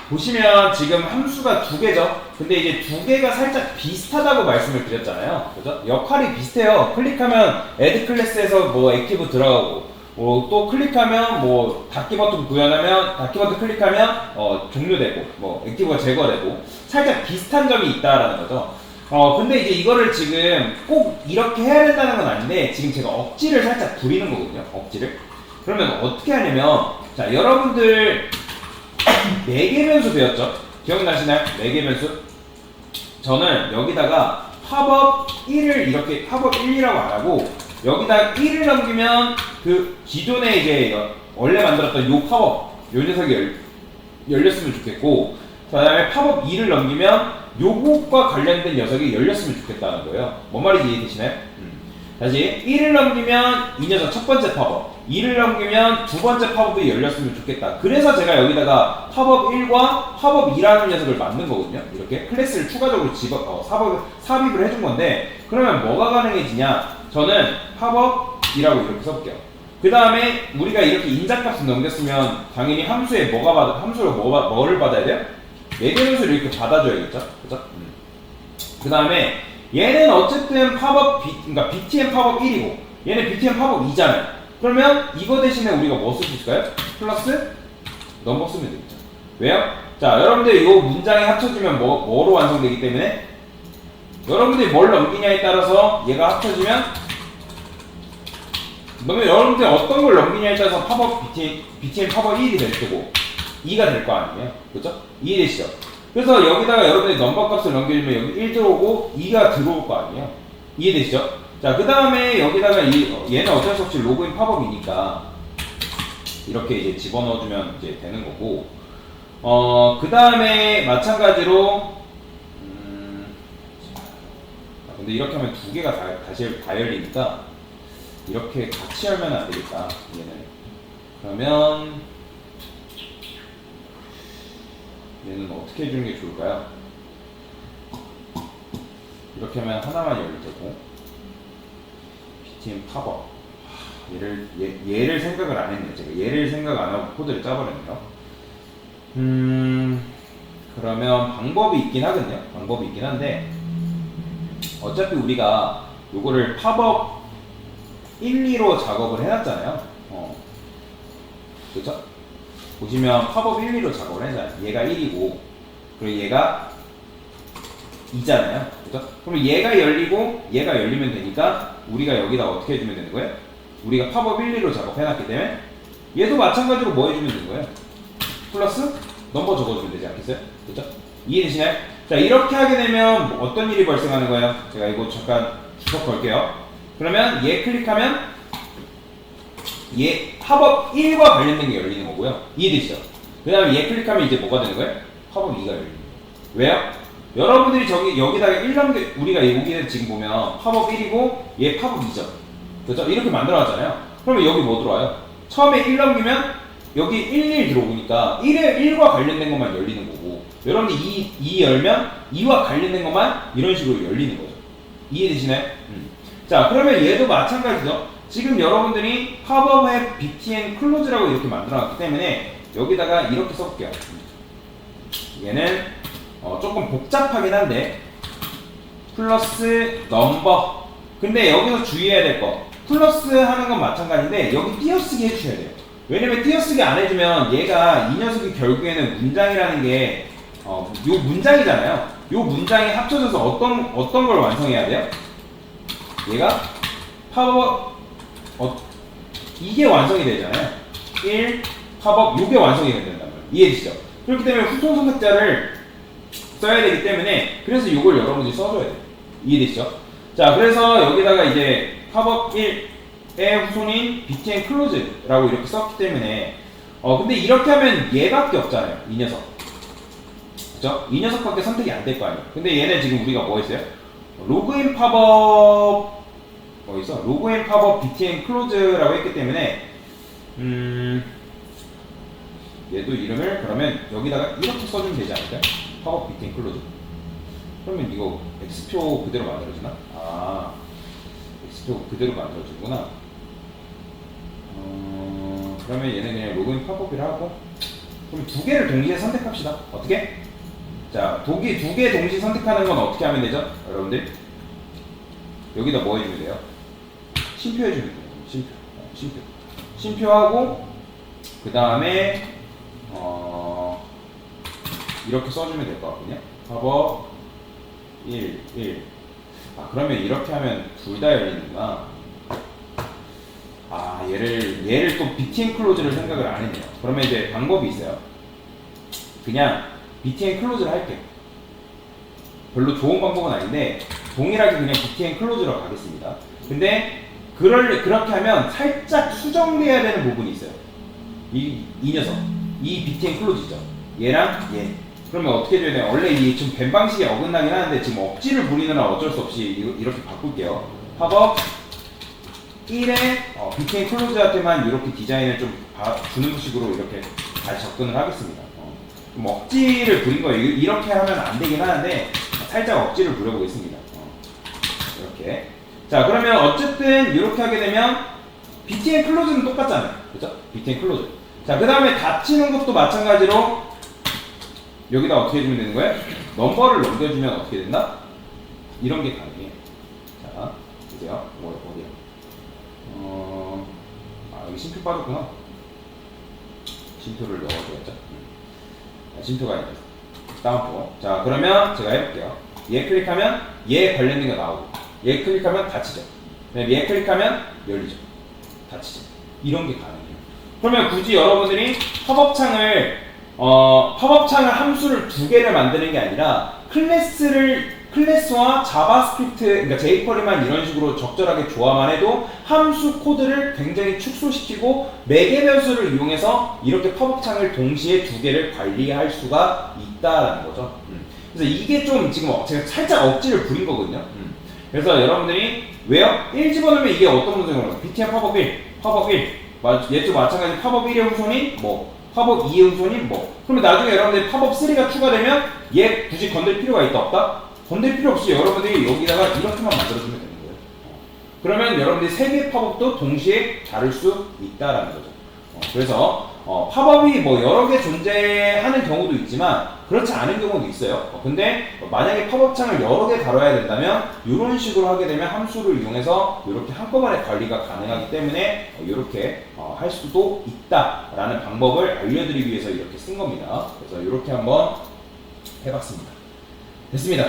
보시면 지금 함수가 두 개죠. 근데 이제 두 개가 살짝 비슷하다고 말씀을 드렸잖아요. 그죠? 역할이 비슷해요. 클릭하면 add 클래스에서 뭐 액티브 들어가고, 뭐 또 클릭하면 뭐 닫기 버튼 구현하면 닫기 버튼 클릭하면 종료되고, 뭐 액티브가 제거되고 살짝 비슷한 점이 있다라는 거죠. 근데 이제 이거를 지금 꼭 이렇게 해야 된다는 건 아닌데 지금 제가 억지를 살짝 부리는 거거든요. 억지를. 그러면 어떻게 하냐면, 자, 여러분들 4개 변수 배웠죠? 기억나시나요? 4개 변수? 저는 여기다가 팝업 1을 이렇게 팝업 1이라고 안 하고 여기다 1을 넘기면 그 기존에 이제 원래 만들었던 요 팝업 요 녀석이 열렸으면 좋겠고, 그 다음에 팝업 2를 넘기면 요것과 관련된 녀석이 열렸으면 좋겠다는 거예요. 뭔 말인지 이해되시나요? 다시 1을 넘기면 이 녀석 첫 번째 팝업, 2를 넘기면 두 번째 팝업이 열렸으면 좋겠다. 그래서 제가 여기다가 팝업 1과 팝업 2라는 녀석을 만든 거거든요. 이렇게 클래스를 추가적으로 삽입을 해준 건데, 그러면 뭐가 가능해지냐? 저는 팝업이라고 이렇게 써볼게요. 그 다음에 우리가 이렇게 인자값을 넘겼으면 당연히 함수에 함수로 뭐를 받아야 돼요? 4개 변수를 이렇게 받아줘야겠죠? 그죠? 그 다음에 얘는 어쨌든 그러니까 btn 팝업 1이고 얘는 btn 팝업 2잖아요. 그러면 이거 대신에 우리가 뭐 쓸 수 있을까요? 플러스 넘버 쓰면 되겠죠. 왜요? 자, 여러분들 이 문장이 합쳐지면 뭐로 완성되기 때문에 여러분들이 뭘 넘기냐에 따라서 얘가 합쳐지면 여러분들이 어떤 걸 넘기냐에 따라서 btn 팝업 1이 될 테고 2가 될 거 아니에요. 그죠? 이해되시죠? 그래서 여기다가 여러분들이 넘버 값을 넘겨주면 여기 1 들어오고 2가 들어올 거 아니에요. 이해되시죠? 자, 그 다음에 여기다가 얘는 어쩔 수 없이 로그인 팝업이니까 이렇게 이제 집어넣어주면 이제 되는 거고, 그 다음에 마찬가지로 근데 이렇게 하면 두 개가 다시 다 열리니까 이렇게 같이 열면 안 되겠다. 얘는 그러면 얘는 어떻게 해주는 게 좋을까요? 이렇게 하면 하나만 열릴 테고, btn 팝업 얘를 생각을 안 했네요. 제가 얘를 생각 안 하고 코드를 짜버렸네요. 그러면 방법이 있긴 하거든요. 방법이 있긴 한데 어차피 우리가 요거를 팝업 1, 2로 작업을 해놨잖아요. 그렇죠? 보시면 팝업 1, 2로 작업을 해잖아요. 얘가 1이고 그리고 얘가 2잖아요. 그죠? 그럼 얘가 열리고 얘가 열리면 되니까 우리가 여기다 어떻게 해주면 되는 거예요? 우리가 팝업 1, 2로 작업해놨기 때문에 얘도 마찬가지로 뭐 해주면 되는 거예요? 플러스 넘버 적어주면 되지 않겠어요? 그죠? 이해되시나요? 자, 이렇게 하게 되면 어떤 일이 발생하는 거예요? 제가 이거 잠깐 주석 걸게요. 그러면 얘 클릭하면 얘 팝업 1과 관련된 게 열리는 거고요. 이해되시죠? 그 다음에 얘 클릭하면 이제 뭐가 되는 거예요? 팝업 2가 열리는 거예요. 왜요? 여러분들이 여기다가 1 우리가 여기에 지금 보면 팝업 1이고 얘 팝업 2죠. 그죠? 이렇게 만들어놨잖아요. 그러면 여기 뭐 들어와요? 처음에 1 넘기면 여기 1, 1 들어오니까 1과 관련된 것만 열리는 거고, 여러분들이 2 열면 2와 관련된 것만 이런 식으로 열리는 거죠. 이해되시나요? 자, 그러면 얘도 마찬가지죠. 지금 여러분들이 팝업의 btn 클로즈라고 이렇게 만들어놨기 때문에 여기다가 이렇게 써볼게요. 얘는 조금 복잡하긴 한데 플러스 넘버. 근데 여기서 주의해야 될 거, 플러스 하는 건 마찬가지인데 여기 띄어쓰기 해주셔야 돼요. 왜냐면 띄어쓰기 안 해주면 얘가 이 녀석이 결국에는 문장이라는 게 요 문장이잖아요. 요 문장이 합쳐져서 어떤 걸 완성해야 돼요? 얘가 팝업 이게 완성이 되잖아요. 1 팝업 요게 완성이 된단 말이에요. 이해되시죠? 그렇기 때문에 후손 선택자를 써야 되기 때문에 그래서 요걸 여러분들이 써줘야 돼요. 이해되시죠? 자, 그래서 여기다가 이제 팝업 1의 후손인 btn close라고 이렇게 썼기 때문에 근데 이렇게 하면 얘밖에 없잖아요. 이 녀석. 그죠? 이 녀석밖에 선택이 안 될 거 아니에요. 근데 얘는 지금 우리가 뭐 했어요? 로그인 팝업 어디서? 로그인 팝업 btn close라고 했기 때문에 얘도 이름을 그러면 여기다가 이렇게 써주면 되지 않을까요? 팝업 btn close. 그러면 이거 x표 그대로 만들어지나? 아, x표 그대로 만들어지구나. 그러면 얘는 그냥 로그인 팝업이라 하고 그럼 두 개를 동시에 선택합시다. 어떻게? 자, 두 개 동시에 선택하는 건 어떻게 하면 되죠? 여러분들? 여기다 뭐 해주면 돼요? 심표 해주면 돼요. 심표. 심표하고, 그 다음에, 이렇게 써주면 될 것 같거든요. 팝업 1. 아, 그러면 이렇게 하면 둘 다 열리는구나. 아, 얘를 또 BTN 클로즈를 생각을 안 했네요. 그러면 이제 방법이 있어요. 그냥 BTN 클로즈를 할게요. 별로 좋은 방법은 아닌데, 동일하게 그냥 BTN 클로즈로 가겠습니다. 근데, 그렇게 하면 살짝 수정돼야 되는 부분이 있어요. 이 녀석. 이 BTN 클로즈죠. 얘랑 얘. 그러면 어떻게 해야 되나요? 원래 이 좀 뱀 방식이 어긋나긴 하는데 지금 억지를 부리느라 어쩔 수 없이 이렇게 바꿀게요. 팝업 1에 BTN 클로즈한테만 이렇게 디자인을 좀 주는 식으로 이렇게 다시 접근을 하겠습니다. 좀 억지를 부린 거예요. 이렇게 하면 안 되긴 하는데 살짝 억지를 부려보겠습니다. 이렇게. 자, 그러면 어쨌든 이렇게 하게 되면 BTN 클로즈는 똑같잖아요. 그죠? BTN 클로즈. 자, 그 다음에 닫히는 것도 마찬가지로 여기다 어떻게 해주면 되는 거예요? 넘버를 넘겨주면 어떻게 된다? 이런 게 가능해요. 자, 보세요. 어디야? 여기 심표 빠졌구나. 심표를 넣어줘야죠. 심표가 있네. 다운포. 자, 그러면 제가 해볼게요. 얘 클릭하면 얘 관련된 거 나오고, 얘 클릭하면 닫히죠. 얘 클릭하면 열리죠. 닫히죠. 이런 게 가능해요. 그러면 굳이 여러분들이 팝업창을 함수를 두 개를 만드는 게 아니라 클래스와 자바스크립트, 그러니까 jQuery만 이런 식으로 적절하게 조화만 해도 함수 코드를 굉장히 축소시키고 매개 변수를 이용해서 이렇게 팝업창을 동시에 두 개를 관리할 수가 있다라는 거죠. 그래서 이게 좀 지금 제가 살짝 억지를 부린 거거든요. 그래서 여러분들이 왜요? 1 집어넣으면 이게 어떤 문제인가요? BTN 팝업 1, 팝업 1. 얘도 마찬가지 팝업 1의 후손이 뭐, 팝업 2의 후손이 뭐. 그러면 나중에 여러분들이 팝업 3가 추가되면 얘 굳이 건들 필요가 있다 없다? 건들 필요 없이 여러분들이 여기다가 이렇게만 만들어주면 되는 거예요. 그러면 여러분들이 3개의 팝업도 동시에 다룰 수 있다라는 거죠. 그래서 팝업이 뭐 여러 개 존재하는 경우도 있지만 그렇지 않은 경우도 있어요. 근데 만약에 팝업창을 여러 개 다뤄야 된다면 이런 식으로 하게 되면 함수를 이용해서 이렇게 한꺼번에 관리가 가능하기 때문에 이렇게 할 수도 있다라는 방법을 알려드리기 위해서 이렇게 쓴 겁니다. 그래서 이렇게 한번 해봤습니다. 됐습니다.